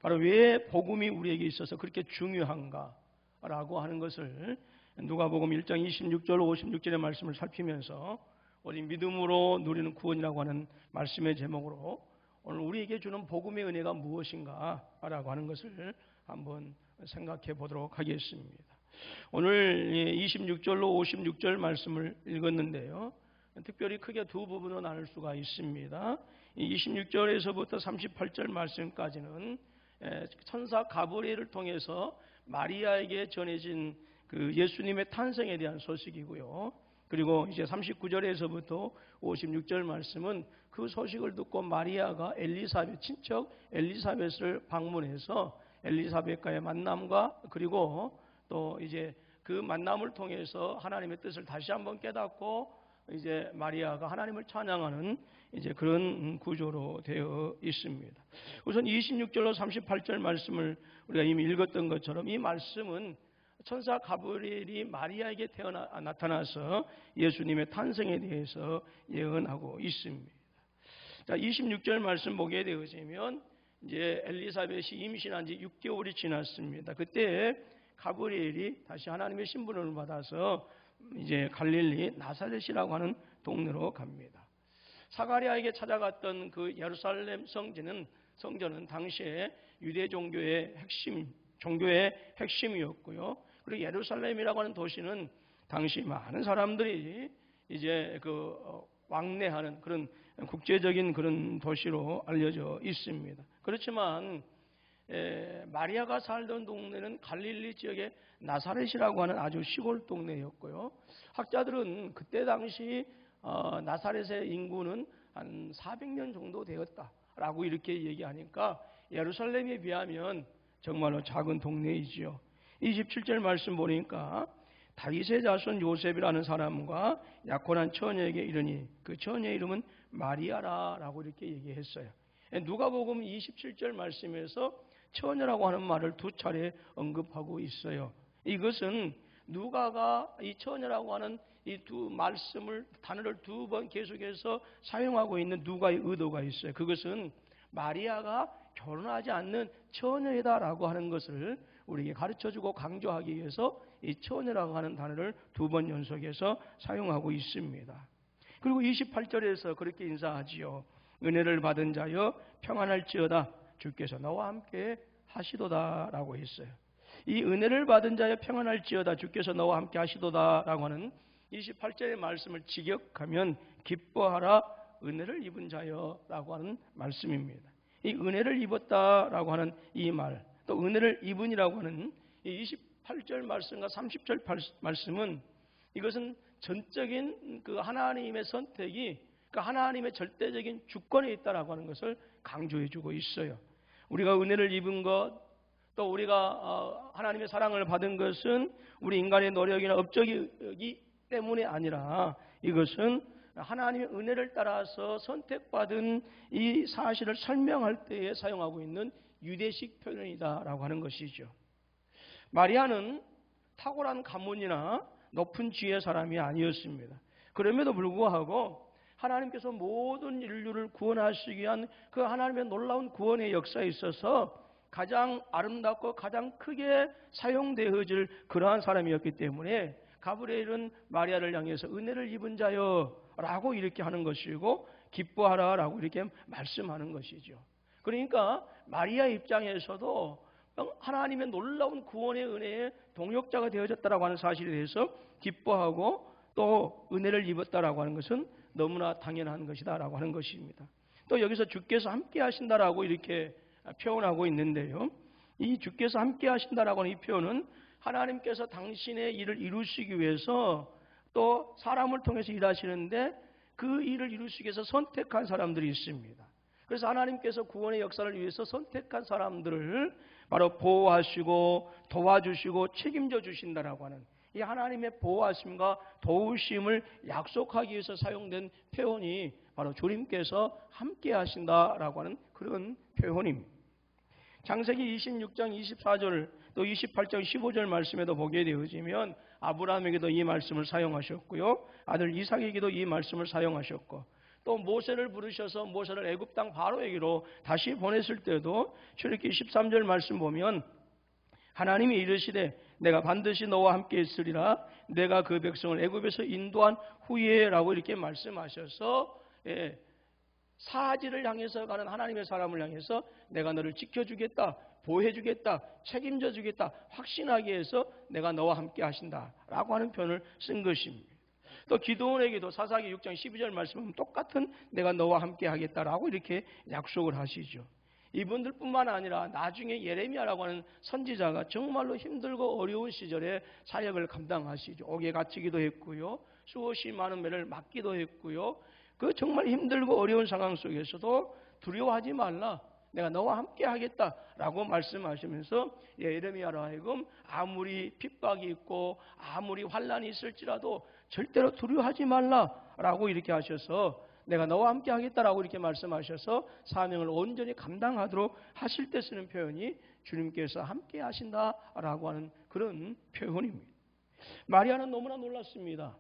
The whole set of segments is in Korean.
바로 왜 복음이 우리에게 있어서 그렇게 중요한가라고 하는 것을 누가복음 1장 26절 56절의 말씀을 살피면서 우리 믿음으로 누리는 구원이라고 하는 말씀의 제목으로 오늘 우리에게 주는 복음의 은혜가 무엇인가라고 하는 것을 한번 생각해 보도록 하겠습니다. 오늘 26절로 56절 말씀을 읽었는데요. 특별히 크게 두 부분으로 나눌 수가 있습니다. 26절에서부터 38절 말씀까지는 천사 가브리엘을 통해서 마리아에게 전해진 그 예수님의 탄생에 대한 소식이고요. 그리고 이제 39절에서부터 56절 말씀은 그 소식을 듣고 마리아가 엘리사벳 친척 엘리사벳을 방문해서 엘리사벳과의 만남과 그리고 또 이제 그 만남을 통해서 하나님의 뜻을 다시 한번 깨닫고 이제 마리아가 하나님을 찬양하는 이제 그런 구조로 되어 있습니다. 우선 26절로 38절 말씀을 우리가 이미 읽었던 것처럼 이 말씀은 천사 가브리엘이 마리아에게 나타나서 예수님의 탄생에 대해서 예언하고 있습니다. 자, 26절 말씀 보게 되어지면 이제 엘리사벳이 임신한 지 6개월이 지났습니다. 그때 가브리엘이 다시 하나님의 신분을 받아서 이제 갈릴리 나사렛이라고 하는 동네로 갑니다. 사가랴에게 찾아갔던 그 예루살렘 성전은 당시에 유대 종교의 핵심이었고요. 그리고 예루살렘이라고 하는 도시는 당시 많은 사람들이 이제 왕래하는 그런 국제적인 그런 도시로 알려져 있습니다. 그렇지만 마리아가 살던 동네는 갈릴리 지역의 나사렛이라고 하는 아주 시골 동네였고요. 학자들은 그때 당시 나사렛의 인구는 한 400년 정도 되었다라고 이렇게 얘기하니까 예루살렘에 비하면 정말로 작은 동네이지요. 27절 말씀 보니까 다윗의 자손 요셉이라는 사람과 약혼한 처녀에게 이르니 그 처녀의 이름은 마리아라라고 이렇게 얘기했어요. 누가복음 27절 말씀에서 처녀라고 하는 말을 두 차례 언급하고 있어요. 이것은 누가가 이 처녀라고 하는 이 두 단어를 두 번 계속해서 사용하고 있는 누가의 의도가 있어요. 그것은 마리아가 결혼하지 않는 처녀이다라고 하는 것을 우리에게 가르쳐주고 강조하기 위해서 이 처녀라고 하는 단어를 두 번 연속해서 사용하고 있습니다. 그리고 28절에서 그렇게 인사하지요. 은혜를 받은 자여 평안할지어다 주께서 너와 함께 하시도다라고 했어요. 이 은혜를 받은 자여 평안할지어다 주께서 너와 함께 하시도다라고 하는 28절의 말씀을 직역하면 기뻐하라 은혜를 입은 자여라고 하는 말씀입니다. 이 은혜를 입었다라고 하는 이 말, 또 은혜를 입은이라고 하는 이 28절 말씀과 30절 말씀은 이것은 전적인 그 하나님의 선택이 그 하나님의 절대적인 주권에 있다라고 하는 것을 강조해주고 있어요. 우리가 은혜를 입은 것, 또 우리가 하나님의 사랑을 받은 것은 우리 인간의 노력이나 업적이 때문에 아니라 이것은 하나님의 은혜를 따라서 선택받은 이 사실을 설명할 때에 사용하고 있는 유대식 표현이다라고 하는 것이죠. 마리아는 탁월한 가문이나 높은 지혜의 사람이 아니었습니다. 그럼에도 불구하고 하나님께서 모든 인류를 구원하시기 위한 그 하나님의 놀라운 구원의 역사에 있어서 가장 아름답고 가장 크게 사용되어질 그러한 사람이었기 때문에 가브리엘은 마리아를 향해서 은혜를 입은 자여라고 이렇게 하는 것이고 기뻐하라라고 이렇게 말씀하는 것이죠. 그러니까 마리아 입장에서도 하나님의 놀라운 구원의 은혜에 동역자가 되어졌다라고 하는 사실에 대해서 기뻐하고 또 은혜를 입었다라고 하는 것은 너무나 당연한 것이다라고 하는 것입니다. 또 여기서 주께서 함께 하신다라고 이렇게 표현하고 있는데요. 이 주께서 함께 하신다라고 하는 이 표현은 하나님께서 당신의 일을 이루시기 위해서 또 사람을 통해서 일하시는데 그 일을 이루시기 위해서 선택한 사람들이 있습니다. 그래서 하나님께서 구원의 역사를 위해서 선택한 사람들을 바로 보호하시고 도와주시고 책임져 주신다라고 하는 이 하나님의 보호하심과 도우심을 약속하기 위해서 사용된 표현이 바로 주님께서 함께 하신다라고 하는 그런 표현입니다. 창세기 26장 24절 또 28장 15절 말씀에도 보게 되어지면 아브라함에게도 이 말씀을 사용하셨고요. 아들 이삭에게도 이 말씀을 사용하셨고 또 모세를 부르셔서 모세를 애굽 땅 바로에게로 다시 보냈을 때도 출애굽기 13절 말씀 보면 하나님이 이르시되 내가 반드시 너와 함께 있으리라 내가 그 백성을 애굽에서 인도한 후에라고 이렇게 말씀하셔서 사지를 향해서 가는 하나님의 사람을 향해서 내가 너를 지켜주겠다, 보호해주겠다, 책임져주겠다 확신하게 해서 내가 너와 함께 하신다라고 하는 표현을 쓴 것입니다. 또 기드온에게도 사사기 6장 12절 말씀은 똑같은 내가 너와 함께 하겠다라고 이렇게 약속을 하시죠. 이분들뿐만 아니라 나중에 예레미야라고 하는 선지자가 정말로 힘들고 어려운 시절에 사역을 감당하시죠. 옥에 갇히기도 했고요. 수없이 많은 매를 맞기도 했고요. 그 정말 힘들고 어려운 상황 속에서도 두려워하지 말라. 내가 너와 함께 하겠다라고 말씀하시면서 예레미야로 하여금 아무리 핍박이 있고 아무리 환난이 있을지라도 절대로 두려워하지 말라라고 이렇게 하셔서 내가 너와 함께 하겠다라고 이렇게 말씀하셔서 사명을 온전히 감당하도록 하실 때 쓰는 표현이 주님께서 함께 하신다라고 하는 그런 표현입니다. 마리아는 너무나 놀랐습니다.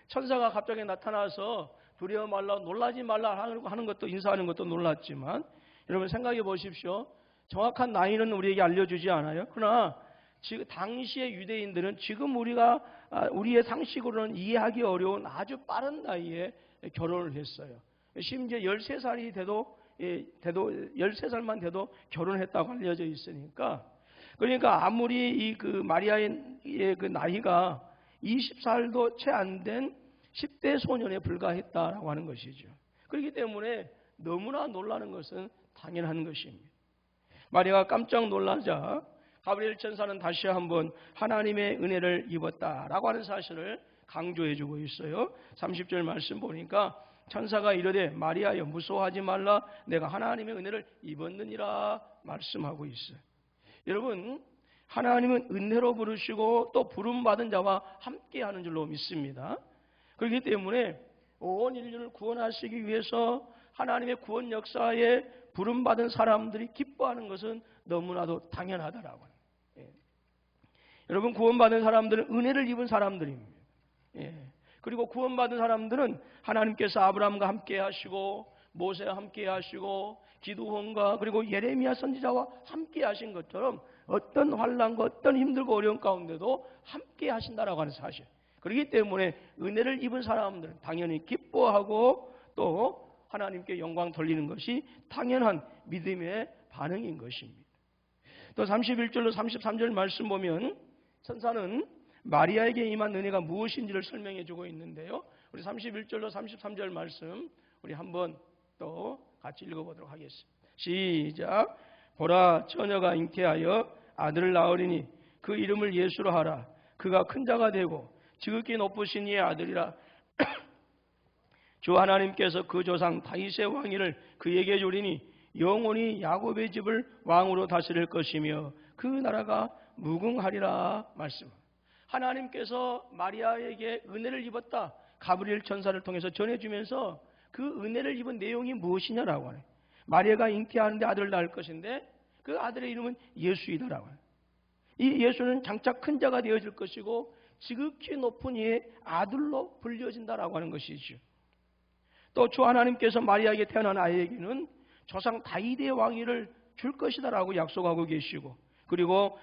천사가 갑자기 나타나서 두려워 말라, 놀라지 말라 하는 것도, 인사하는 것도 놀랐지만 여러분 생각해 보십시오. 정확한 나이는 우리에게 알려주지 않아요. 그러나 지금 당시의 유대인들은 지금 우리의 상식으로는 이해하기 어려운 아주 빠른 나이에 결혼을 했어요. 심지어 13살이 돼도 13살만 돼도 결혼했다고 알려져 있으니까, 그러니까 아무리 그 마리아의 그 나이가 20살도 채 안 된 10대 소년에 불과했다라고 하는 것이죠. 그렇기 때문에 너무나 놀라는 것은 당연한 것입니다. 마리아가 깜짝 놀라자 가브리엘 천사는 다시 한번 하나님의 은혜를 입었다라고 하는 사실을 강조해주고 있어요. 30절 말씀 보니까 천사가 이르되 마리아여 무서워하지 말라 내가 하나님의 은혜를 입었느니라 말씀하고 있어요. 여러분, 하나님은 은혜로 부르시고 또 부름받은 자와 함께하는 줄로 믿습니다. 그렇기 때문에 온 인류를 구원하시기 위해서 하나님의 구원 역사에 부름받은 사람들이 기뻐하는 것은 너무나도 당연하다라고 합니다. 여러분, 구원받은 사람들은 은혜를 입은 사람들입니다. 그리고 구원받은 사람들은 하나님께서 아브라함과 함께 하시고 모세와 함께 하시고 기드온과 그리고 예레미야 선지자와 함께 하신 것처럼 어떤 환난과 어떤 힘들고 어려운 가운데도 함께 하신다라고 하는 사실. 그렇기 때문에 은혜를 입은 사람들은 당연히 기뻐하고 또 하나님께 영광 돌리는 것이 당연한 믿음의 반응인 것입니다. 또 31절로 33절 말씀 보면 천사는 마리아에게 임한 은혜가 무엇인지를 설명해 주고 있는데요. 우리 31절로 33절 말씀 우리 한번 또 같이 읽어보도록 하겠습니다. 시작. 보라, 처녀가 잉태하여 아들을 낳으리니 그 이름을 예수로 하라. 그가 큰 자가 되고 지극히 높으신 이의 아들이라. 주 하나님께서 그 조상 다윗의 왕위를 그에게 주리니 영원히 야곱의 집을 왕으로 다스릴 것이며 그 나라가 무궁하리라 말씀. 하나님께서 마리아에게 은혜를 입었다. 가브리엘 천사를 통해서 전해주면서 그 은혜를 입은 내용이 무엇이냐라고 하네. 마리아가 잉태하는데 아들을 낳을 것인데 그 아들의 이름은 예수이다라고 하네. 이 예수는 장차 큰 자가 되어질 것이고 지극히 높은 이의 아들로 불려진다라고 하는 것이죠. 또 주 하나님께서 마리아에게 태어난 아이에게는 조상 다윗의 왕위를 줄 것이다라고 약속하고 계시고, 그리고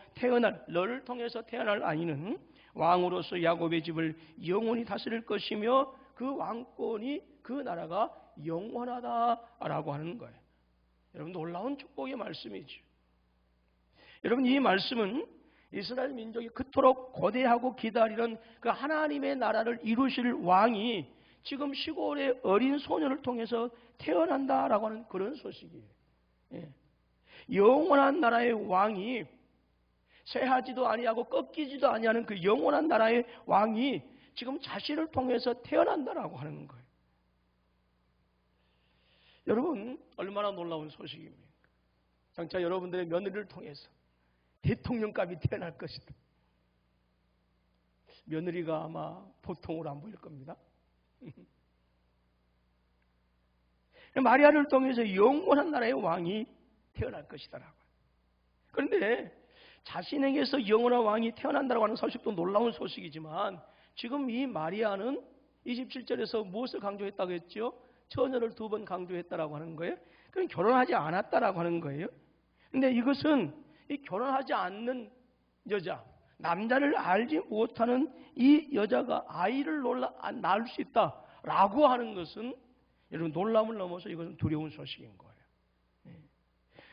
너를 통해서 태어날 아이는 왕으로서 야곱의 집을 영원히 다스릴 것이며 그 왕권이 그 나라가 영원하다라고 하는 거예요. 여러분, 놀라운 축복의 말씀이죠. 여러분, 이 말씀은 이스라엘 민족이 그토록 고대하고 기다리던 그 하나님의 나라를 이루실 왕이 지금 시골의 어린 소년을 통해서 태어난다라고 하는 그런 소식이에요. 영원한 나라의 왕이 쇠하지도 아니하고 꺾이지도 아니하는 그 영원한 나라의 왕이 지금 자신을 통해서 태어난다라고 하는 거예요. 여러분, 얼마나 놀라운 소식입니까? 장차 여러분들의 며느리를 통해서 대통령감이 태어날 것이다. 며느리가 아마 보통으로 안 보일 겁니다. 마리아를 통해서 영원한 나라의 왕이 태어날 것이다라고. 그런데 자신에게서 영원한 왕이 태어난다고 하는 소식도 놀라운 소식이지만 지금 이 마리아는 27절에서 무엇을 강조했다고 했죠? 처녀를 2번 강조했다라고 하는 거예요. 그럼 결혼하지 않았다라고 하는 거예요. 근데 이것은 이 결혼하지 않는 여자, 남자를 알지 못하는 이 여자가 아이를 낳을 수 있다라고 하는 것은 여러분 놀라움을 넘어서 이것은 두려운 소식인 거예요.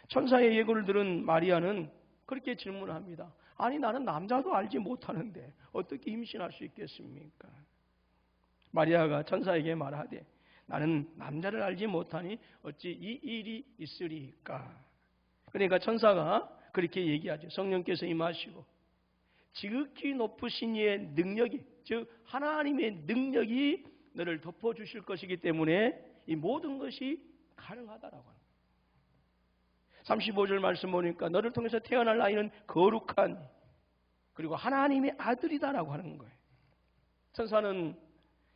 천사의 예고를 들은 마리아는 그렇게 질문합니다. 아니 나는 남자도 알지 못하는데 어떻게 임신할 수 있겠습니까? 마리아가 천사에게 말하되 나는 남자를 알지 못하니 어찌 이 일이 있으리까? 그러니까 천사가 그렇게 얘기하죠. 성령께서 임하시고 지극히 높으신 이의 능력이, 즉 하나님의 능력이 너를 덮어주실 것이기 때문에 이 모든 것이 가능하다라고 합니다. 35절 말씀 보니까 너를 통해서 태어날 아이는 거룩한 그리고 하나님의 아들이다라고 하는 거예요. 천사는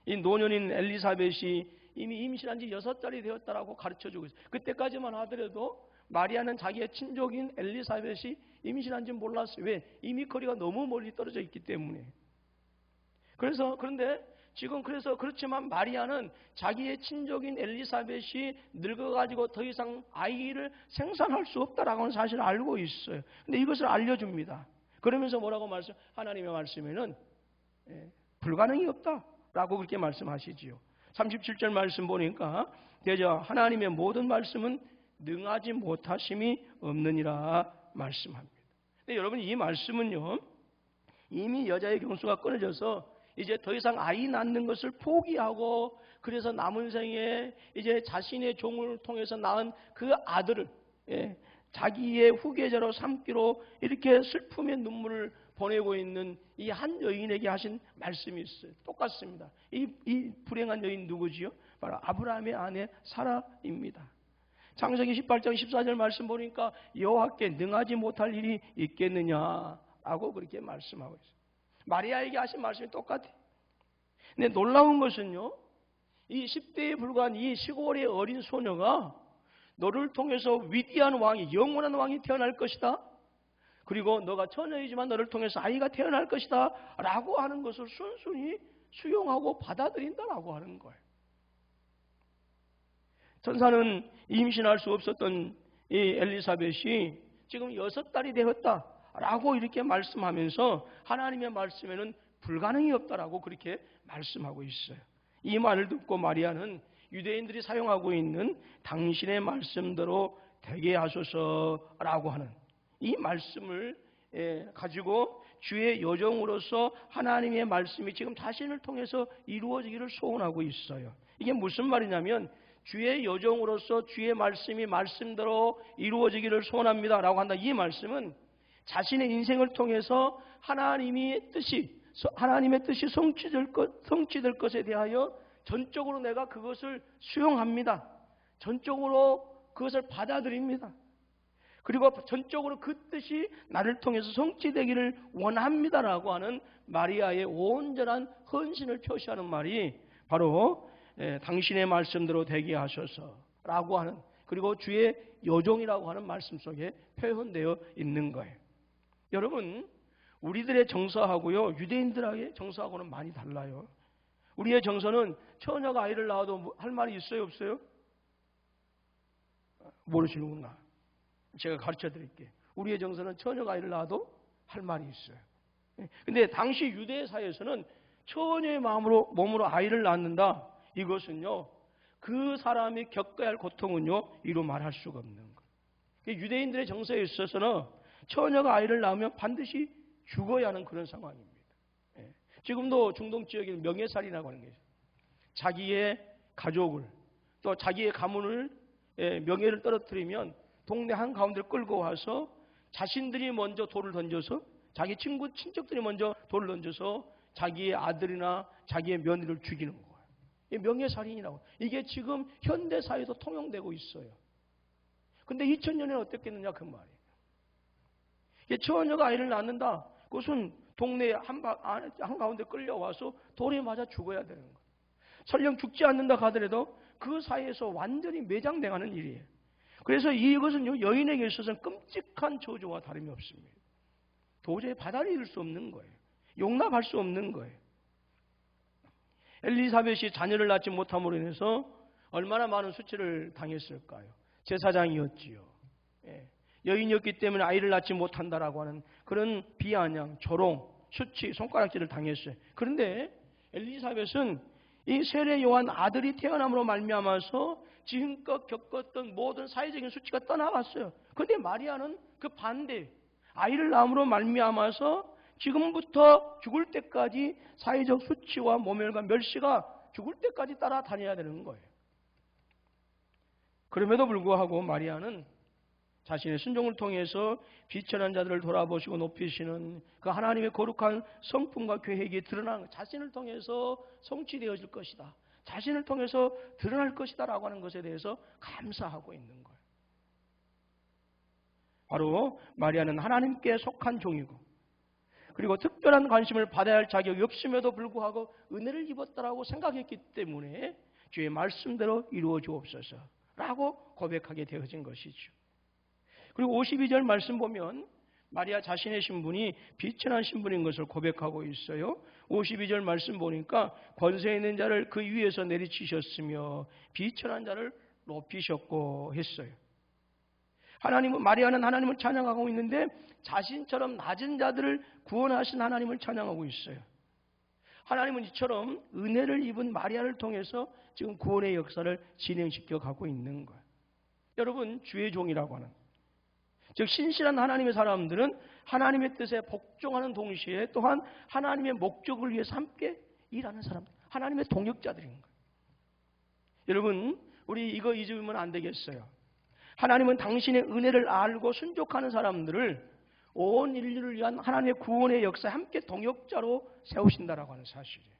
이 노년인 엘리사벳이 이미 임신한 지 6달이 되었다라고 가르쳐주고 있어요. 그때까지만 하더라도 마리아는 자기의 친족인 엘리사벳이 임신한 지 몰랐어요. 왜? 이미 거리가 너무 멀리 떨어져 있기 때문에. 그런데 지금 그렇지만 마리아는 자기의 친족인 엘리사벳이 늙어가지고 더 이상 아이를 생산할 수 없다라고 하는 사실을 알고 있어요. 근데 이것을 알려줍니다. 그러면서 뭐라고 하나님의 말씀에는 불가능이 없다라고 그렇게 말씀하시지요. 37절 말씀 보니까 대저 하나님의 모든 말씀은 능하지 못하심이 없느니라 말씀합니다. 근데 여러분 이 말씀은요, 이미 여자의 경수가 끊어져서 이제 더 이상 아이 낳는 것을 포기하고 그래서 남은 생에 이제 자신의 종을 통해서 낳은 그 아들을 자기의 후계자로 삼기로 이렇게 슬픔의 눈물을 보내고 있는 이 한 여인에게 하신 말씀이 있어요. 똑같습니다. 이 불행한 여인 누구지요? 바로 아브라함의 아내 사라입니다. 창세기 18장 14절 말씀 보니까 여호와께 능하지 못할 일이 있겠느냐라고 그렇게 말씀하고 있어요. 마리아에게 하신 말씀이 똑같아요. 근데 놀라운 것은요, 이 10대에 불과한 이 시골의 어린 소녀가 너를 통해서 위대한 왕이, 영원한 왕이 태어날 것이다. 그리고 너가 처녀이지만 너를 통해서 아이가 태어날 것이다 라고 하는 것을 순순히 수용하고 받아들인다라고 하는 거예요. 천사는 임신할 수 없었던 이 엘리사벳이 지금 6달이 되었다라고 이렇게 말씀하면서 하나님의 말씀에는 불가능이 없다라고 그렇게 말씀하고 있어요. 이 말을 듣고 마리아는 유대인들이 사용하고 있는 당신의 말씀대로 되게 하소서라고 하는 이 말씀을 가지고 주의 여종으로서 하나님의 말씀이 지금 자신을 통해서 이루어지기를 소원하고 있어요. 이게 무슨 말이냐면 주의 여종으로서 주의 말씀이 말씀대로 이루어지기를 소원합니다라고 한다. 이 말씀은 자신의 인생을 통해서 하나님의 뜻이 성취될 것에 대하여 전적으로 내가 그것을 수용합니다. 전적으로 그것을 받아들입니다. 그리고 전적으로 그 뜻이 나를 통해서 성취되기를 원합니다라고 하는 마리아의 온전한 헌신을 표시하는 말이 바로 당신의 말씀대로 되게 하셔서라고 하는, 그리고 주의 여종이라고 하는 말씀 속에 표현되어 있는 거예요. 여러분, 우리들의 정서하고요, 유대인들의 정서하고는 많이 달라요. 우리의 정서는 처녀가 아이를 낳아도 할 말이 있어요, 없어요? 모르시는구나. 제가 가르쳐 드릴게요. 우리의 정서는 처녀가 아이를 낳아도 할 말이 있어요. 근데 당시 유대 사회에서는 처녀의 몸으로 아이를 낳는다. 이것은요, 그 사람이 겪어야 할 고통은요, 이루 말할 수가 없는 거예요. 유대인들의 정서에 있어서는 처녀가 아이를 낳으면 반드시 죽어야 하는 그런 상황입니다. 지금도 중동 지역에 명예살인이라고 하는 게 있어요. 자기의 가족을 또 자기의 가문을 명예를 떨어뜨리면 동네 한가운데를 끌고 와서 자신들이 먼저 돌을 던져서, 자기 친척들이 먼저 돌을 던져서 자기의 아들이나 자기의 며느리를 죽이는 거예요. 이 명예살인이라고. 이게 지금 현대사회에도 통용되고 있어요. 근데 2000년에는 어땠겠느냐 그 말이에요. 처녀가 아이를 낳는다. 그것은 동네 한가운데 끌려와서 돌에 맞아 죽어야 되는 거예요. 설령 죽지 않는다 하더라도 그 사이에서 완전히 매장당하는 일이에요. 그래서 이것은 여인에게 있어서는 끔찍한 저주와 다름이 없습니다. 도저히 받아들일 수 없는 거예요. 용납할 수 없는 거예요. 엘리사벳이 자녀를 낳지 못함으로 인해서 얼마나 많은 수치를 당했을까요? 제사장이었지요. 여인이었기 때문에 아이를 낳지 못한다라고 하는 그런 비아냥, 조롱, 수치, 손가락질을 당했어요. 그런데 엘리사벳은 이 세례 요한 아들이 태어남으로 말미암아서 지금껏 겪었던 모든 사회적인 수치가 떠나갔어요. 그런데 마리아는 그 반대, 아이를 낳음으로 말미암아서 지금부터 죽을 때까지 사회적 수치와 모멸과 멸시가 죽을 때까지 따라다녀야 되는 거예요. 그럼에도 불구하고 마리아는 자신의 순종을 통해서 비천한 자들을 돌아보시고 높이시는 그 하나님의 거룩한 성품과 계획이 드러나는 자신을 통해서 성취되어질 것이다. 자신을 통해서 드러날 것이다 라고 하는 것에 대해서 감사하고 있는 거예요. 바로 마리아는 하나님께 속한 종이고 그리고 특별한 관심을 받아야 할 자격이 없음에도 불구하고 은혜를 입었다라고 생각했기 때문에 주의 말씀대로 이루어 주옵소서 라고 고백하게 되어진 것이죠. 그리고 52절 말씀 보면 마리아 자신의 신분이 비천한 신분인 것을 고백하고 있어요. 52절 말씀 보니까 권세 있는 자를 그 위에서 내리치셨으며 비천한 자를 높이셨고 했어요. 마리아는 하나님을 찬양하고 있는데 자신처럼 낮은 자들을 구원하신 하나님을 찬양하고 있어요. 하나님은 이처럼 은혜를 입은 마리아를 통해서 지금 구원의 역사를 진행시켜 가고 있는 거예요. 여러분, 주의 종이라고 하는, 즉 신실한 하나님의 사람들은 하나님의 뜻에 복종하는 동시에 또한 하나님의 목적을 위해서 함께 일하는 사람들, 하나님의 동역자들인 거예요. 여러분, 우리 이거 잊으면 안 되겠어요. 하나님은 당신의 은혜를 알고 순종하는 사람들을 온 인류를 위한 하나님의 구원의 역사에 함께 동역자로 세우신다라고 하는 사실이에요.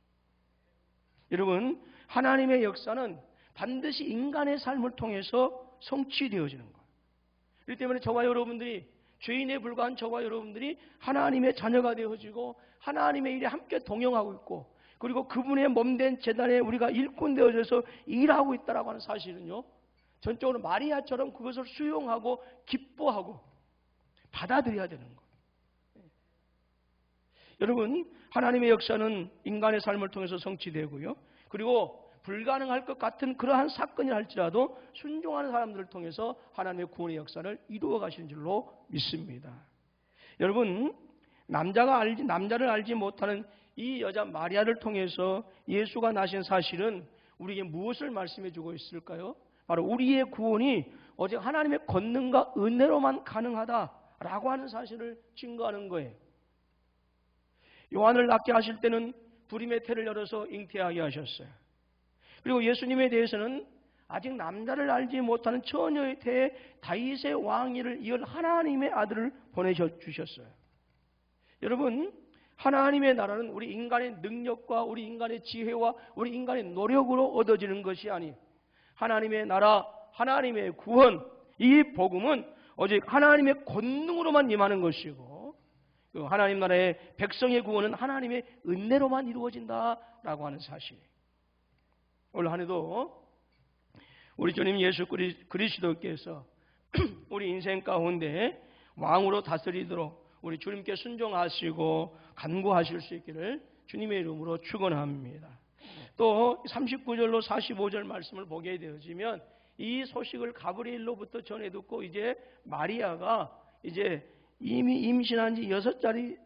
여러분, 하나님의 역사는 반드시 인간의 삶을 통해서 성취되어지는 거예요. 그렇기 때문에 저와 여러분들이, 죄인에 불과한 저와 여러분들이 하나님의 자녀가 되어지고 하나님의 일에 함께 동행하고 있고, 그리고 그분의 몸된 제단에 우리가 일꾼 되어져서 일하고 있다라고 하는 사실은요, 전적으로 마리아처럼 그것을 수용하고 기뻐하고 받아들여야 되는 거예요. 여러분, 하나님의 역사는 인간의 삶을 통해서 성취되고요, 그리고 불가능할 것 같은 그러한 사건이 할지라도 순종하는 사람들을 통해서 하나님의 구원의 역사를 이루어 가시는 줄로 믿습니다. 여러분, 남자를 알지 못하는 이 여자 마리아를 통해서 예수가 나신 사실은 우리에게 무엇을 말씀해 주고 있을까요? 바로 우리의 구원이 오직 하나님의 권능과 은혜로만 가능하다라고 하는 사실을 증거하는 거예요. 요한을 낳게 하실 때는 불임의 태를 열어서 잉태하게 하셨어요. 그리고 예수님에 대해서는 아직 남자를 알지 못하는 처녀의 태에 다윗의 왕위를 이을 하나님의 아들을 보내주셨어요. 여러분, 하나님의 나라는 우리 인간의 능력과 우리 인간의 지혜와 우리 인간의 노력으로 얻어지는 것이 아니, 하나님의 나라, 하나님의 구원, 이 복음은 오직 하나님의 권능으로만 임하는 것이고, 그 하나님 나라의 백성의 구원은 하나님의 은혜로만 이루어진다라고 하는 사실이에요. 올 한 해도 우리 주님 예수 그리스도께서 우리 인생 가운데 왕으로 다스리도록 우리 주님께 순종하시고 간구하실 수 있기를 주님의 이름으로 축원합니다. 또 39절로 45절 말씀을 보게 되어지면 이 소식을 가브리엘로부터 전해 듣고 이제 마리아가 이제 이미 임신한 지 6달이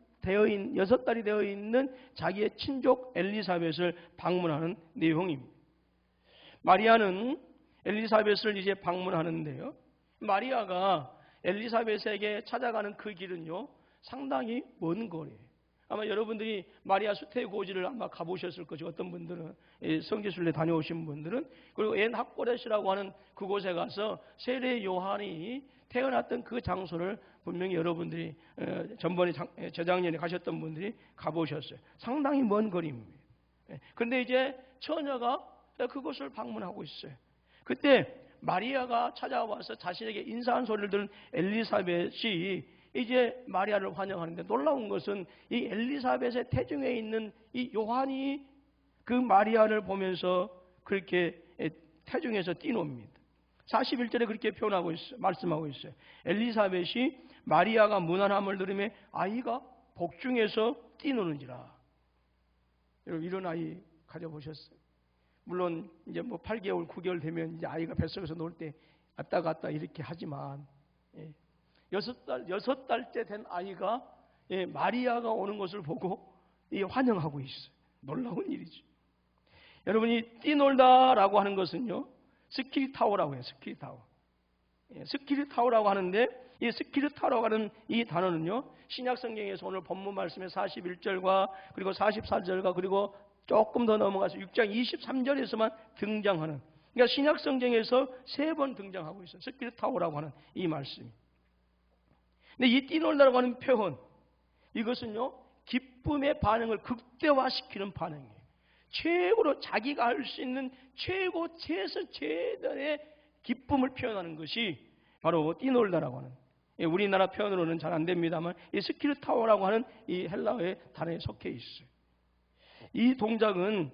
되어 있는 자기의 친족 엘리사벳을 방문하는 내용입니다. 마리아는 엘리사벳을 이제 방문하는데요, 마리아가 엘리사벳에게 찾아가는 그 길은요 상당히 먼 거리예요. 아마 여러분들이 마리아 수태고지를 아마 가보셨을 거죠. 어떤 분들은, 성지순례 다녀오신 분들은. 그리고 엔 학고렛이라고 하는 그곳에 가서 세례 요한이 태어났던 그 장소를 분명히 여러분들이 전번에 재작년에 가셨던 분들이 가보셨어요. 상당히 먼 거리입니다. 그런데 이제 처녀가 그곳을 방문하고 있어요. 그때 마리아가 찾아와서 자신에게 인사한 소리를 들은 엘리사벳이 이제 마리아를 환영하는데, 놀라운 것은 이 엘리사벳의 태중에 있는 이 요한이 그 마리아를 보면서 그렇게 태중에서 뛰놉니다. 41절에 그렇게 표현하고 있어요. 말씀하고 있어요. 엘리사벳이 마리아가 무난함을 들으며 아이가 복중에서 뛰노는지라. 여러분, 이런 아이 가져보셨어요? 물론 이제 뭐 8개월, 9개월 되면 이제 아이가 뱃속에서 놀 때 왔다 갔다 이렇게 하지만 6달째 된 아이가 마리아가 오는 것을 보고 환영하고 있어요. 놀라운 일이죠. 여러분이 뛰놀다라고 하는 것은요, 스키타워라고 해요. 스키타워. 스키타워라고 하는데, 이 스키타워라고 하는 이 단어는요, 신약 성경에서 오늘 본문 말씀의 41절과 그리고 44절과 그리고 조금 더 넘어가서 6장 23절에서만 등장하는, 그러니까 신약 성경에서 3번 등장하고 있어요. 스키타워라고 하는 이 말씀이. 근데 이 뛰놀다라고 하는 표현, 이것은요, 기쁨의 반응을 극대화시키는 반응이에요. 최고로 자기가 할 수 있는 최고 최선의 기쁨을 표현하는 것이 바로 뛰놀다라고 하는, 우리나라 표현으로는 잘 안 됩니다만 이 스키르타워라고 하는 이 헬라어의 단어에 속해 있어요. 이 동작은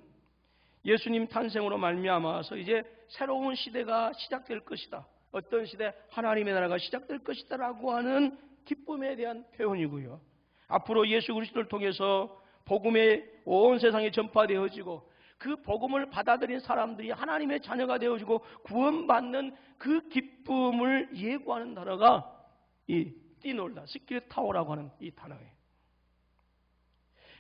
예수님 탄생으로 말미암아서 이제 새로운 시대가 시작될 것이다. 어떤 시대? 하나님의 나라가 시작될 것이다라고 하는 기쁨에 대한 표현이고요. 앞으로 예수 그리스도를 통해서 복음의 온 세상에 전파되어지고 그 복음을 받아들인 사람들이 하나님의 자녀가 되어지고 구원받는 그 기쁨을 예고하는 단어가 이 뛰놀다, 스키르타워라고 하는 이 단어예요.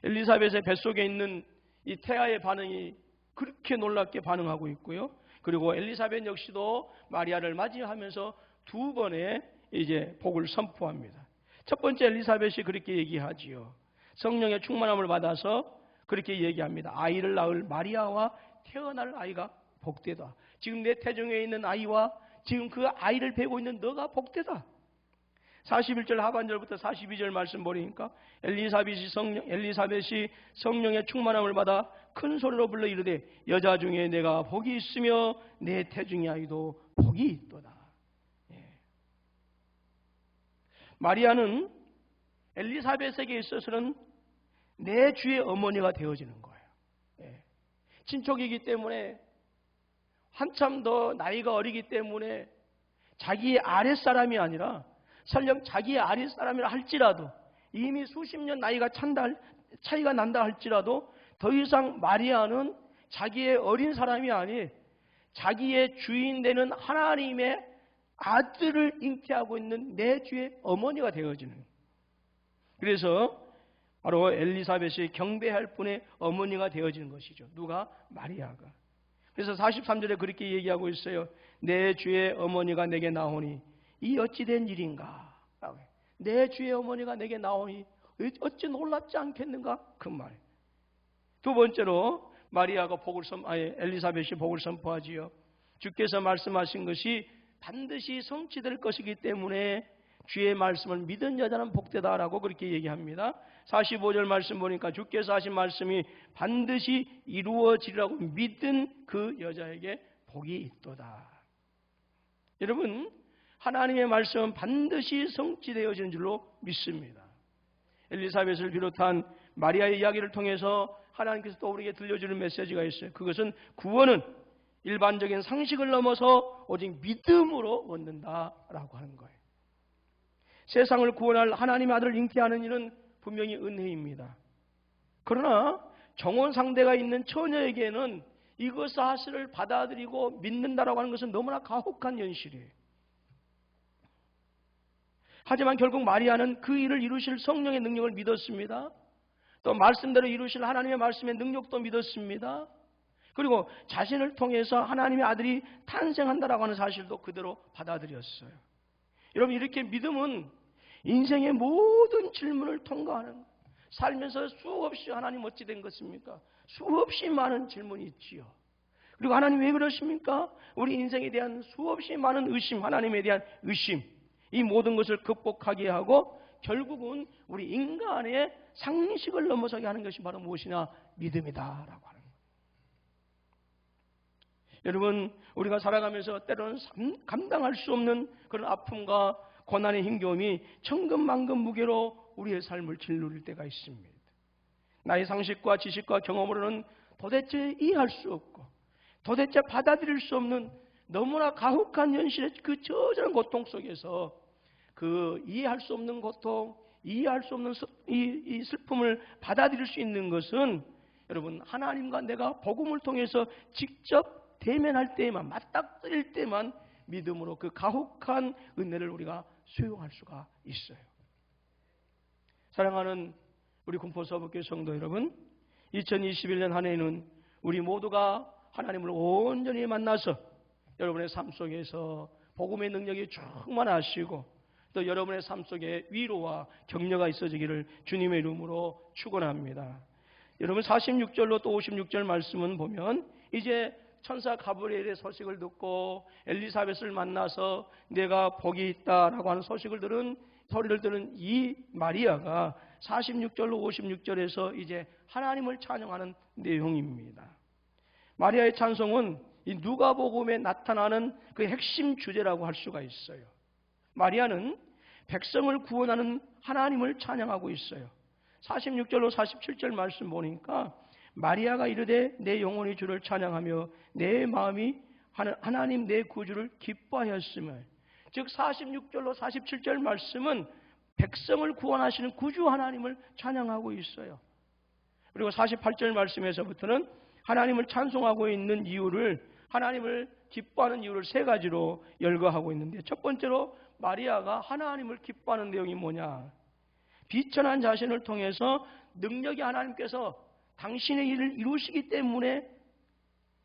엘리사벳의 뱃속에 있는 이 태아의 반응이 그렇게 놀랍게 반응하고 있고요. 그리고 엘리사벳 역시도 마리아를 맞이하면서 2번의 이제 복을 선포합니다. 첫 번째 엘리사벳이 그렇게 얘기하지요. 성령의 충만함을 받아서 그렇게 얘기합니다. 아이를 낳을 마리아와 태어날 아이가 복되다. 지금 내 태중에 있는 아이와 지금 그 아이를 베고 있는 너가 복되다. 41절 하반절부터 42절 말씀 보니까 엘리사벳이 성령의 충만함을 받아 큰 소리로 불러 이르되 여자 중에 내가 복이 있으며 내 태중의 아이도 복이 있도다. 마리아는 엘리사벳에게 있어서는 내 주의 어머니가 되어지는 거예요. 친척이기 때문에 한참 더 나이가 어리기 때문에 자기의 아랫사람이 아니라 설령 자기의 아랫사람이라 할지라도 이미 수십 년 나이가 차이가 난다 할지라도 더 이상 마리아는 자기의 어린 사람이 아니 자기의 주인 되는 하나님의 아들을 잉태하고 있는 내 주의 어머니가 되어지는, 그래서 바로 엘리사벳이 경배할 분의 어머니가 되어지는 것이죠. 누가? 마리아가. 그래서 43절에 그렇게 얘기하고 있어요. 내 주의 어머니가 내게 나오니 이 어찌 된 일인가? 내 주의 어머니가 내게 나오니 어찌 놀랍지 않겠는가? 그 말. 두 번째로 마리아가 엘리사벳이 복을 선포하지요. 주께서 말씀하신 것이 반드시 성취될 것이기 때문에 주의 말씀을 믿은 여자는 복되다라고 그렇게 얘기합니다. 45절 말씀 보니까 주께서 하신 말씀이 반드시 이루어지리라고 믿은 그 여자에게 복이 있도다. 여러분, 하나님의 말씀은 반드시 성취되어지는 줄로 믿습니다. 엘리사벳을 비롯한 마리아의 이야기를 통해서 하나님께서 또 우리에게 들려주는 메시지가 있어요. 그것은 구원은 일반적인 상식을 넘어서 오직 믿음으로 얻는다라고 하는 거예요. 세상을 구원할 하나님의 아들을 잉태하는 일은 분명히 은혜입니다. 그러나 정원 상대가 있는 처녀에게는 이것 사실을 받아들이고 믿는다라고 하는 것은 너무나 가혹한 현실이에요. 하지만 결국 마리아는 그 일을 이루실 성령의 능력을 믿었습니다. 또 말씀대로 이루실 하나님의 말씀의 능력도 믿었습니다. 그리고 자신을 통해서 하나님의 아들이 탄생한다라고 하는 사실도 그대로 받아들였어요. 여러분, 이렇게 믿음은 인생의 모든 질문을 통과하는, 살면서 수없이 하나님 어찌 된 것입니까? 수없이 많은 질문이 있지요. 그리고 하나님 왜 그러십니까? 우리 인생에 대한 수없이 많은 의심, 하나님에 대한 의심, 이 모든 것을 극복하게 하고 결국은 우리 인간의 상식을 넘어서게 하는 것이 바로 무엇이냐? 믿음이다라고 하는 거예요. 여러분, 우리가 살아가면서 때로는 감당할 수 없는 그런 아픔과 고난의 힘겨움이 천근만근 무게로 우리의 삶을 짓누릴 때가 있습니다. 나의 상식과 지식과 경험으로는 도대체 이해할 수 없고 도대체 받아들일 수 없는 너무나 가혹한 현실의 그 처절한 고통 속에서 그 이해할 수 없는 고통, 이해할 수 없는 이 슬픔을 받아들일 수 있는 것은 여러분, 하나님과 내가 복음을 통해서 직접 대면할 때에만, 맞닥뜨릴 때만 믿음으로 그 가혹한 은혜를 우리가 수용할 수가 있어요. 사랑하는 우리 군포서북교 성도 여러분, 2021년 한 해에는 우리 모두가 하나님을 온전히 만나서 여러분의 삶 속에서 복음의 능력이 충만하시고 또 여러분의 삶 속에 위로와 격려가 있어지기를 주님의 이름으로 축원합니다. 여러분 46절로 또 56절 말씀은 보면 이제 천사 가브리엘의 소식을 듣고 엘리사벳을 만나서 내가 복이 있다라고 하는 소리를 들은 이 마리아가 46절로 56절에서 이제 하나님을 찬양하는 내용입니다. 마리아의 찬송은 이 누가복음에 나타나는 그 핵심 주제라고 할 수가 있어요. 마리아는 백성을 구원하는 하나님을 찬양하고 있어요. 46절로 47절 말씀 보니까 마리아가 이르되 내 영혼이 주를 찬양하며 내 마음이 하나님 내 구주를 기뻐하였으며, 즉 46절로 47절 말씀은 백성을 구원하시는 구주 하나님을 찬양하고 있어요. 그리고 48절 말씀에서부터는 하나님을 찬송하고 있는 이유를, 하나님을 기뻐하는 이유를 세 가지로 열거하고 있는데, 첫 번째로 마리아가 하나님을 기뻐하는 내용이 뭐냐? 비천한 자신을 통해서 능력이 하나님께서 당신의 일을 이루시기 때문에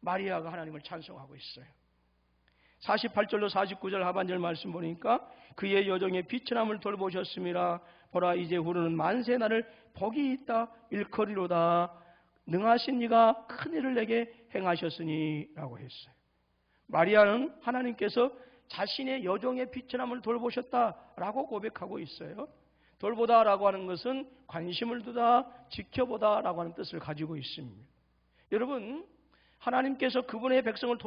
마리아가 하나님을 찬송하고 있어요. 48절로 49절 하반절 말씀 보니까 그의 여정의 비천함을 돌보셨음이라. 보라 이제 후르는 만세 나를 복이 있다 일컬이로다. 능하신 이가 큰 일을 내게 행하셨으니 라고 했어요. 마리아는 하나님께서 자신의 여정의 비천함을 돌보셨다라고 고백하고 있어요. 돌보다라고 하는 것은 관심을 두다, 지켜보다라고 하는 뜻을 가지고 있습니다. 여러분, 하나님께서 그분의 백성을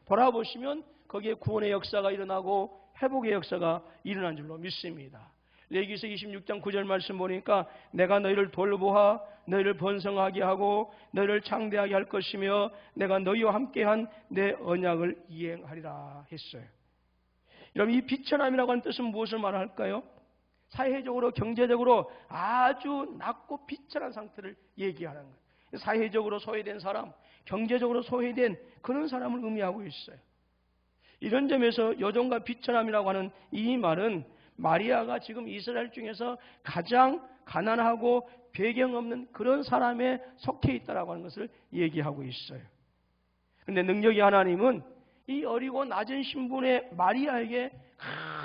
돌아보시면 거기에 구원의 역사가 일어나고 회복의 역사가 일어난 줄로 믿습니다. 레위기서 26장 9절 말씀 보니까 내가 너희를 돌보아 너희를 번성하게 하고 너희를 창대하게 할 것이며 내가 너희와 함께한 내 언약을 이행하리라 했어요. 여러분, 이 비천함이라고 하는 뜻은 무엇을 말할까요? 사회적으로 경제적으로 아주 낮고 비천한 상태를 얘기하는 거예요. 사회적으로 소외된 사람, 경제적으로 소외된 그런 사람을 의미하고 있어요. 이런 점에서 여정과 비천함이라고 하는 이 말은 마리아가 지금 이스라엘 중에서 가장 가난하고 배경 없는 그런 사람에 속해 있다라고 하는 것을 얘기하고 있어요. 그런데 능력의 하나님은 이 어리고 낮은 신분의 마리아에게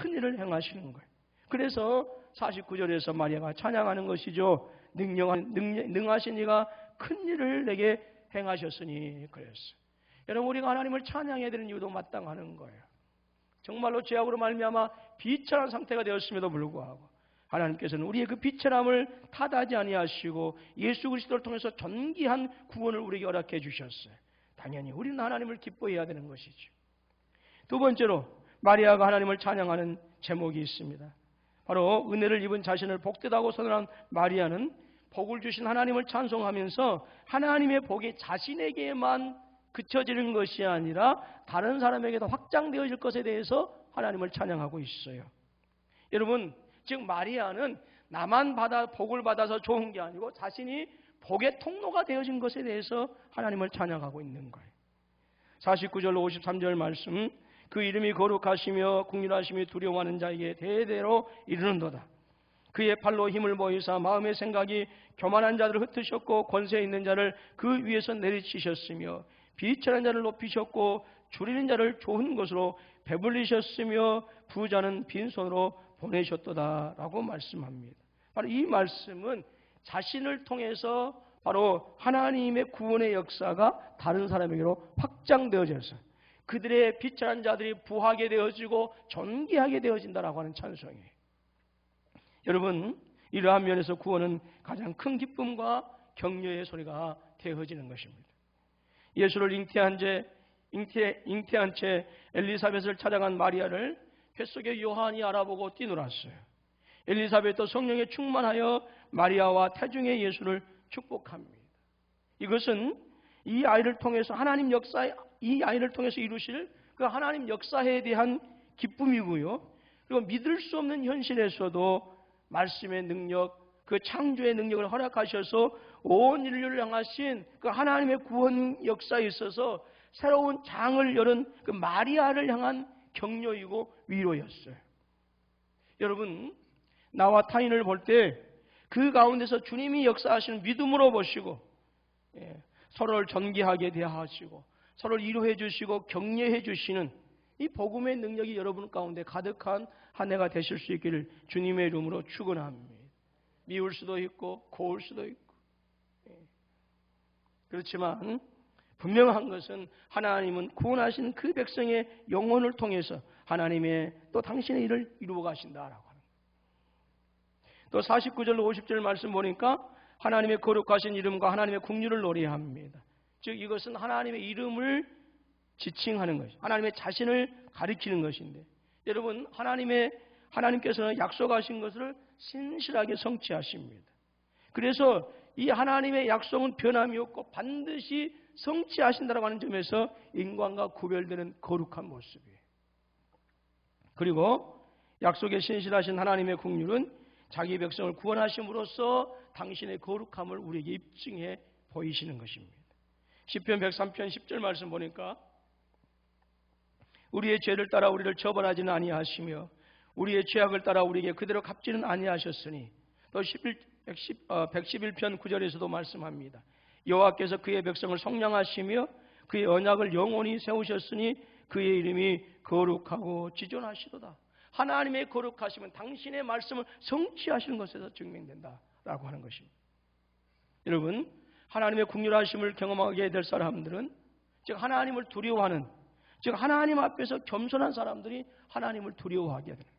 큰 일을 행하시는 거예요. 그래서 49절에서 마리아가 찬양하는 것이죠. 능하신 이가 큰 일을 내게 행하셨으니 그랬어요. 여러분, 우리가 하나님을 찬양해야 되는 이유도 마땅하는 거예요. 정말로 죄악으로 말미암아 비천한 상태가 되었음에도 불구하고 하나님께서는 우리의 그 비천함을 탓하지 아니하시고 예수 그리스도를 통해서 존귀한 구원을 우리에게 허락해 주셨어요. 당연히 우리는 하나님을 기뻐해야 되는 것이죠. 두 번째로 마리아가 하나님을 찬양하는 제목이 있습니다. 바로 은혜를 입은 자신을 복되다고 선언한 마리아는 복을 주신 하나님을 찬송하면서 하나님의 복이 자신에게만 그쳐지는 것이 아니라 다른 사람에게도 확장되어질 것에 대해서 하나님을 찬양하고 있어요. 여러분, 즉 마리아는 나만 복을 받아서 좋은 게 아니고 자신이 복의 통로가 되어진 것에 대해서 하나님을 찬양하고 있는 거예요. 49절로 53절 말씀, 그 이름이 거룩하시며 긍휼하심이 두려워하는 자에게 대대로 이르는도다. 그의 팔로 힘을 보이사 마음의 생각이 교만한 자들을 흩으셨고 권세 있는 자를 그 위에서 내리치셨으며 비천한 자를 높이셨고 줄이는 자를 좋은 것으로 배불리셨으며 부자는 빈손으로 보내셨도다 라고 말씀합니다. 바로 이 말씀은 자신을 통해서 바로 하나님의 구원의 역사가 다른 사람에게로 확장되어져서 그들의 비천한 자들이 부하게 되어지고 존귀하게 되어진다라고 하는 찬송이에요. 여러분, 이러한 면에서 구원은 가장 큰 기쁨과 격려의 소리가 되어지는 것입니다. 예수를 잉태한 채 엘리사벳을 찾아간 마리아를 뱃속에 요한이 알아보고 뛰놀았어요. 엘리사벳도 성령에 충만하여 마리아와 태중의 예수를 축복합니다. 이것은 이 아이를 통해서 이 아이를 통해서 이루실 그 하나님 역사에 대한 기쁨이고요. 그리고 믿을 수 없는 현실에서도 말씀의 능력, 그 창조의 능력을 허락하셔서 온 인류를 향하신 그 하나님의 구원 역사에 있어서 새로운 장을 여는 그 마리아를 향한 격려이고 위로였어요. 여러분, 나와 타인을 볼 때 그 가운데서 주님이 역사하시는 믿음으로 보시고 서로를 존귀하게 대하시고 서로를 위로해 주시고 격려해 주시는 이 복음의 능력이 여러분 가운데 가득한 한 해가 되실 수 있기를 주님의 이름으로 축원합니다. 미울 수도 있고 고울 수도 있고, 그렇지만 분명한 것은 하나님은 구원하신 그 백성의 영혼을 통해서 하나님의 또 당신의 일을 이루어 가신다라고 하는 거예요. 또 49절 50절 말씀 보니까 하나님의 거룩하신 이름과 하나님의 국률을 노래합니다. 즉 이것은 하나님의 이름을 지칭하는 것이, 하나님의 자신을 가리키는 것인데, 여러분 하나님께서는 약속하신 것을 신실하게 성취하십니다. 그래서 이 하나님의 약속은 변함이 없고 반드시 성취하신다라고 하는 점에서 인간과 구별되는 거룩한 모습이에요. 그리고 약속에 신실하신 하나님의 국률은 자기 백성을 구원하심으로써 당신의 거룩함을 우리에게 입증해 보이시는 것입니다. 시편 103편 10절 말씀 보니까 우리의 죄를 따라 우리를 처벌하지는 아니하시며 우리의 죄악을 따라 우리에게 그대로 갚지는 아니하셨으니, 또 111편 9절에서도 말씀합니다. 여호와께서 그의 백성을 성량하시며 그의 언약을 영원히 세우셨으니 그의 이름이 거룩하고 지존하시도다. 하나님의 거룩하심은 당신의 말씀을 성취하시는 것에서 증명된다라고 하는 것입니다. 여러분, 하나님의 긍휼하심을 경험하게 될 사람들은, 즉 하나님을 두려워하는, 즉 하나님 앞에서 겸손한 사람들이 하나님을 두려워하게 됩니다.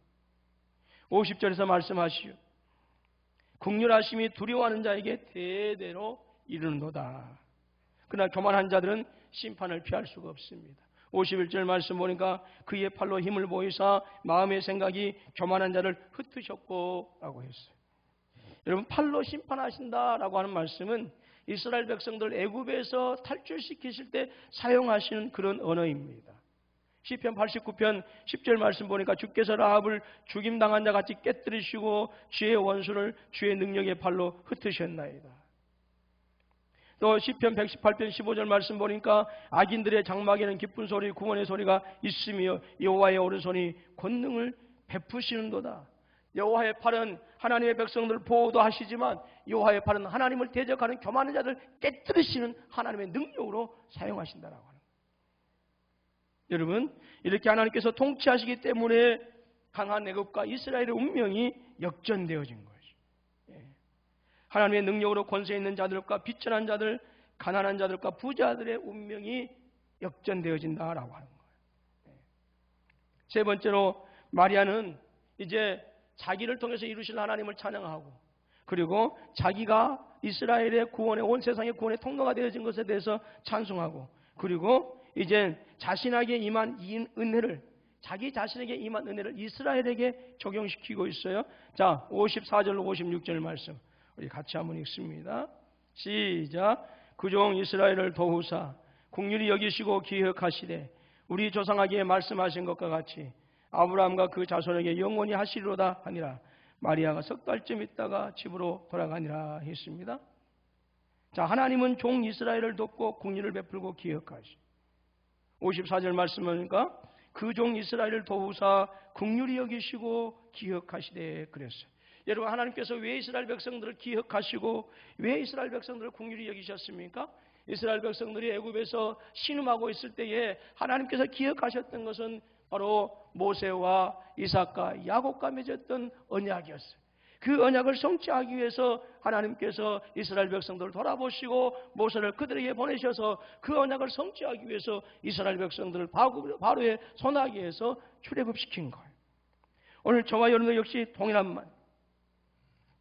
50절에서 말씀하시오. 긍휼하심이 두려워하는 자에게 대대로 이르는도다. 그러나 교만한 자들은 심판을 피할 수가 없습니다. 51절 말씀 보니까 그의 팔로 힘을 보이사 마음의 생각이 교만한 자를 흩으셨고 라고 했어요. 여러분, 팔로 심판하신다라고 하는 말씀은 이스라엘 백성들 애굽에서 탈출시키실 때 사용하시는 그런 언어입니다. 시편 89편 10절 말씀 보니까 주께서 라합을 죽임당한 자 같이 깨뜨리시고 주의 원수를 주의 능력의 팔로 흩으셨나이다. 또 시편 118편 15절 말씀 보니까 악인들의 장막에는 기쁜 소리, 구원의 소리가 있으며 여호와의 오른손이 권능을 베푸시는도다. 여호와의 팔은 하나님의 백성들을 보호도 하시지만 여호와의 팔은 하나님을 대적하는 교만한 자를 깨뜨리시는 하나님의 능력으로 사용하신다라고 하는 거예요. 여러분, 이렇게 하나님께서 통치하시기 때문에 강한 애굽과 이스라엘의 운명이 역전되어진 거예요. 하나님의 능력으로 권세 있는 자들과 비천한 자들, 가난한 자들과 부자들의 운명이 역전되어진다라고 하는 거예요. 세 번째로 마리아는 이제 자기를 통해서 이루실 하나님을 찬양하고, 그리고 자기가 이스라엘의 구원의, 온 세상의 구원의 통로가 되어진 것에 대해서 찬송하고, 그리고 이제 자신에게 임한 이 은혜를, 자기 자신에게 임한 은혜를 이스라엘에게 적용시키고 있어요. 자, 54절로 56절 말씀 우리 같이 한번 읽습니다. 시작. 그 종 이스라엘을 도우사 긍휼히 여기시고 기억하시되 우리 조상에게 말씀하신 것과 같이 아브라함과 그 자손에게 영원히 하시리로다 하니라. 마리아가 석 달쯤 있다가 집으로 돌아가니라 했습니다. 자, 하나님은 종 이스라엘을 돕고 긍휼을 베풀고 기억하시. 54절 말씀하니까 그 종 이스라엘을 도우사 긍휼히 여기시고 기억하시되 그랬어요. 여러분, 하나님께서 왜 이스라엘 백성들을 기억하시고 왜 이스라엘 백성들을 긍휼히 여기셨습니까? 이스라엘 백성들이 애굽에서 신음하고 있을 때에 하나님께서 기억하셨던 것은 바로 모세와 이삭과 야곱과 맺었던 언약이었어요. 그 언약을 성취하기 위해서 하나님께서 이스라엘 백성들을 돌아보시고 모세를 그들에게 보내셔서 그 언약을 성취하기 위해서 이스라엘 백성들을 바로의 손아귀에서 출애굽시킨 거예요. 오늘 저와 여러분도 역시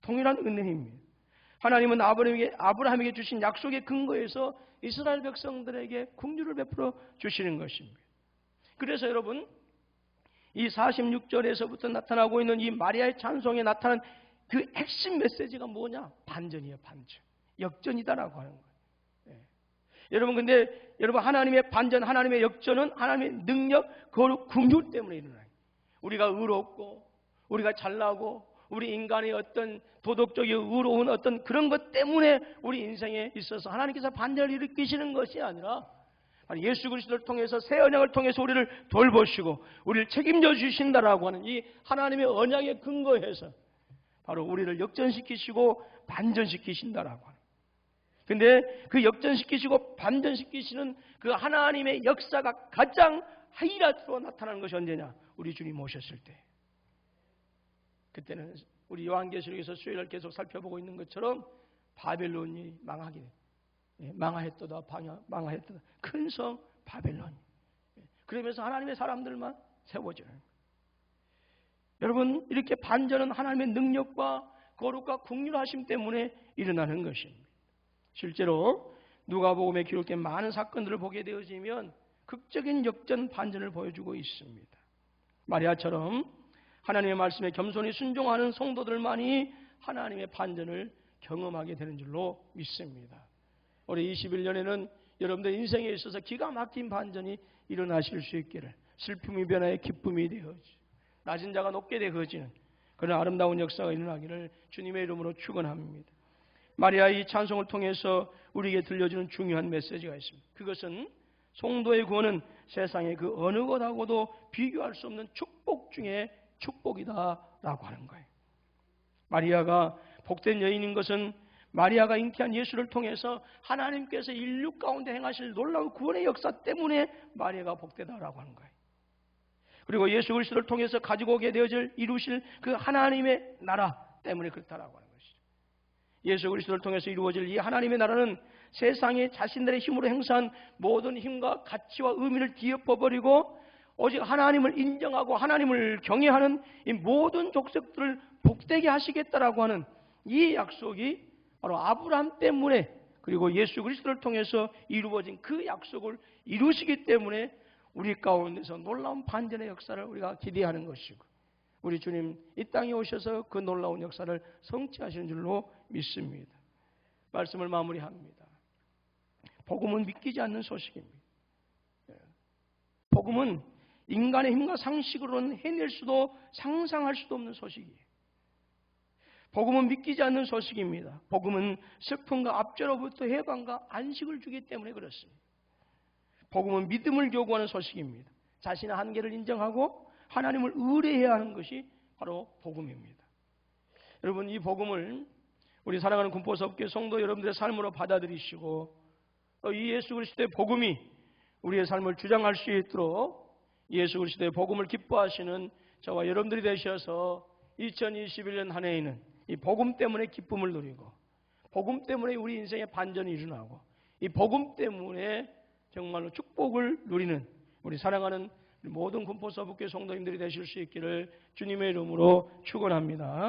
동일한 은혜입니다. 하나님은 아브라함에게 주신 약속의 근거에서 이스라엘 백성들에게 긍휼을 베풀어 주시는 것입니다. 그래서 여러분, 이 46절에서부터 나타나고 있는 이 마리아의 찬송에 나타난 그 핵심 메시지가 뭐냐? 반전이에요, 반전. 역전이다라고 하는 거예요. 여러분, 근데 여러분, 하나님의 반전, 하나님의 역전은 하나님의 능력, 거룩, 긍휼 때문에 일어나요. 우리가 의롭고, 우리가 잘나고, 우리 인간의 어떤 도덕적인 의로운 어떤 그런 것 때문에 우리 인생에 있어서 하나님께서 반전을 일으키시는 것이 아니라 예수 그리스도를 통해서 새 언약을 통해서 우리를 돌보시고 우리를 책임져 주신다라고 하는 이 하나님의 언약에 근거해서 바로 우리를 역전시키시고 반전시키신다라고 하는. 근데 그 역전시키시고 반전시키시는 그 하나님의 역사가 가장 하이라이트로 나타나는 것이 언제냐? 우리 주님 오셨을 때. 그때는 우리 요한계시록에서 수요일을 계속 살펴보고 있는 것처럼 바벨론이 망하게 망하였도다 망하였도다 큰 성 바벨론. 그러면서 하나님의 사람들만 세워지는 거예요. 여러분 이렇게 반전은 하나님의 능력과 거룩과 긍휼하심 때문에 일어나는 것입니다. 실제로 누가복음에 기록된 많은 사건들을 보게 되어지면 극적인 역전 반전을 보여주고 있습니다. 마리아처럼 하나님의 말씀에 겸손히 순종하는 성도들만이 하나님의 반전을 경험하게 되는 줄로 믿습니다. 올해 21년에는 여러분들 인생에 있어서 기가 막힌 반전이 일어나실 수 있기를, 슬픔이 변화해 기쁨이 되어지, 낮은 자가 높게 되어지는 그런 아름다운 역사가 일어나기를 주님의 이름으로 축원합니다. 마리아의 찬송을 통해서 우리에게 들려주는 중요한 메시지가 있습니다. 그것은 성도의 구원은 세상의 그 어느 것하고도 비교할 수 없는 축복 중에 축복이다라고 하는 거예요. 마리아가 복된 여인인 것은 마리아가 잉태한 예수를 통해서 하나님께서 인류 가운데 행하실 놀라운 구원의 역사 때문에 마리아가 복되다라고 하는 거예요. 그리고 예수 그리스도를 통해서 가지고 오게 되어질 이루실 그 하나님의 나라 때문에 그렇다라고 하는 것이죠. 예수 그리스도를 통해서 이루어질 이 하나님의 나라는 세상에 자신들의 힘으로 행사한 모든 힘과 가치와 의미를 뒤엎어버리고 오직 하나님을 인정하고 하나님을 경외하는 이 모든 족속들을 복되게 하시겠다라고 하는 이 약속이 바로 아브라함 때문에 그리고 예수 그리스도를 통해서 이루어진 그 약속을 이루시기 때문에 우리 가운데서 놀라운 반전의 역사를 우리가 기대하는 것이고 우리 주님 이 땅에 오셔서 그 놀라운 역사를 성취하시는 줄로 믿습니다. 말씀을 마무리합니다. 복음은 믿기지 않는 소식입니다. 복음은 인간의 힘과 상식으로는 해낼 수도 상상할 수도 없는 소식이에요. 복음은 믿기지 않는 소식입니다. 복음은 슬픔과 압제로부터 해방과 안식을 주기 때문에 그렇습니다. 복음은 믿음을 요구하는 소식입니다. 자신의 한계를 인정하고 하나님을 의뢰해야 하는 것이 바로 복음입니다. 여러분 이 복음을 우리 사랑하는 군포석교 성도 여러분들의 삶으로 받아들이시고 이 예수 그리스도의 복음이 우리의 삶을 주장할 수 있도록 예수 그리스도의 복음을 기뻐하시는 저와 여러분들이 되셔서 2021년 한 해에는 이 복음 때문에 기쁨을 누리고 복음 때문에 우리 인생의 반전이 일어나고 이 복음 때문에 정말로 축복을 누리는 우리 사랑하는 모든 군포서북교 성도님들이 되실 수 있기를 주님의 이름으로 축원합니다.